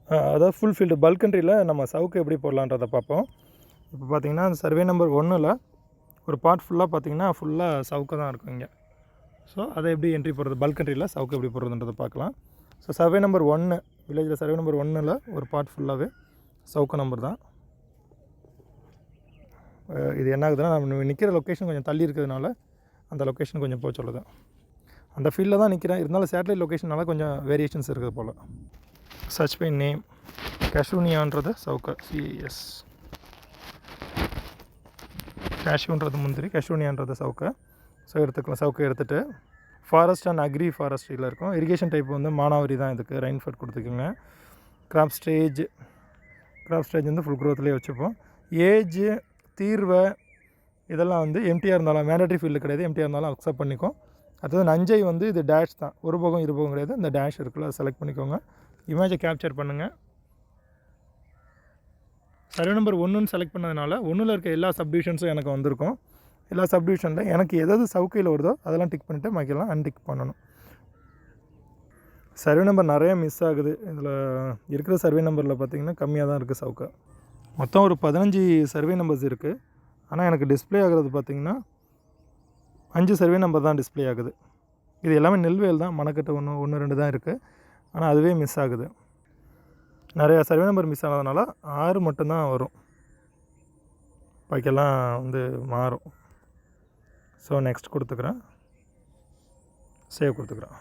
அதாவது full field bulk கண்ட்ரியில் நம்ம சவுக்கு எப்படி போடலான்றதை பார்ப்போம். இப்போ பார்த்திங்கன்னா அந்த சர்வே நம்பர் 1ல் ஒரு பார்ட் ஃபுல்லாக பார்த்திங்கன்னா ஃபுல்லாக சவுக்கு தான் இருக்கும் இங்கே. ஸோ அதை எப்படி என்ட்ரி போடுறது, பல்க் கண்ட்ரியில் சவுக்கு எப்படி போடுறதுன்றதை பார்க்கலாம். ஸோ சர்வே நம்பர் 1 வில்லேஜில் சர்வே நம்பர் 1ல் ஒரு பார்ட் ஃபுல்லாகவே சவுக்கு நம்பர் தான். இது என்ன ஆகுதுன்னா, நம்ம நிற்கிற லொக்கேஷன் கொஞ்சம் தள்ளி இருக்கிறதுனால அந்த லொக்கேஷன் கொஞ்சம் போக சொல்லுது. அந்த ஃபீல்டில் தான் நிற்கிறேன், இருந்தாலும் சேட்டலைட் லொக்கேஷனால் கொஞ்சம் வேரியேஷன்ஸ் இருக்குது போல். சர்ச் பை நேம் கேஷூனியான்றது சவுக்கு சிஎஸ், கேஷ்யூன்றது முந்திரி, கேஷூனியான்றது சவுக்கு. ஸோ எடுத்துக்கலாம். சவுக்கு எடுத்துகிட்டு ஃபாரஸ்ட் அண்ட் அக்ரி ஃபாரஸ்ட்ரியில் இருக்கும். இரிகேஷன் டைப் வந்து மானாவரி தான், இதுக்கு ரெயின்ஃபெட் கொடுத்துக்குங்க. கிராப் ஸ்டேஜ் வந்து ஃபுல் க்ரோத்லேயே வச்சுப்போம். ஏஜ் தீர்வை இதெல்லாம் வந்து எம்டிஆர் இருந்தாலும் மேண்டட்ரி ஃபீல்டு கிடையாது, எம்டிஆர் இருந்தாலும் அக்செப்ட் பண்ணிக்கும். அடுத்தது நஞ்சை வந்து இது டேஷ் தான், ஒரு போகம் இரு போகம் கிடையாது, இந்த டேஷ் இருக்குல்ல அதை செலக்ட் பண்ணிக்கோங்க. இமேஜை கேப்சர் பண்ணுங்கள். சர்வே நம்பர் 1ன்னு செலக்ட் பண்ணதுனால 1ல் இருக்க எல்லா சப்டிவிஷன்ஸும் எனக்கு வந்திருக்கும். எல்லா சப்டிவிஷனில் எனக்கு எதாவது சவுக்கையில் வருதோ அதெல்லாம் டிக் பண்ணிவிட்டு பாக்கியெல்லாம் அன்டிக் பண்ணணும். சர்வே நம்பர் நிறையா மிஸ் ஆகுது இதில். இருக்கிற சர்வே நம்பரில் பார்த்திங்கன்னா கம்மியாக தான் இருக்குது சவுக்கு. மொத்தம் ஒரு 15 சர்வே நம்பர்ஸ் இருக்குது. ஆனால் எனக்கு டிஸ்பிளே ஆகிறது பார்த்திங்கன்னா 5 சர்வே நம்பர் தான் டிஸ்பிளே ஆகுது. இது எல்லாமே நெல்வேல் தான், மணக்கட்டு 1 2 தான் இருக்குது. ஆனால் அதுவே மிஸ் ஆகுது. நிறையா சர்வே நம்பர் மிஸ் ஆனதுனால 6 மட்டும்தான் வரும், பாக்கியெல்லாம் வந்து மாறும். ஸோ நெக்ஸ்ட் கொடுத்துக்கிறேன், சேவ் கொடுத்துக்கிறேன்.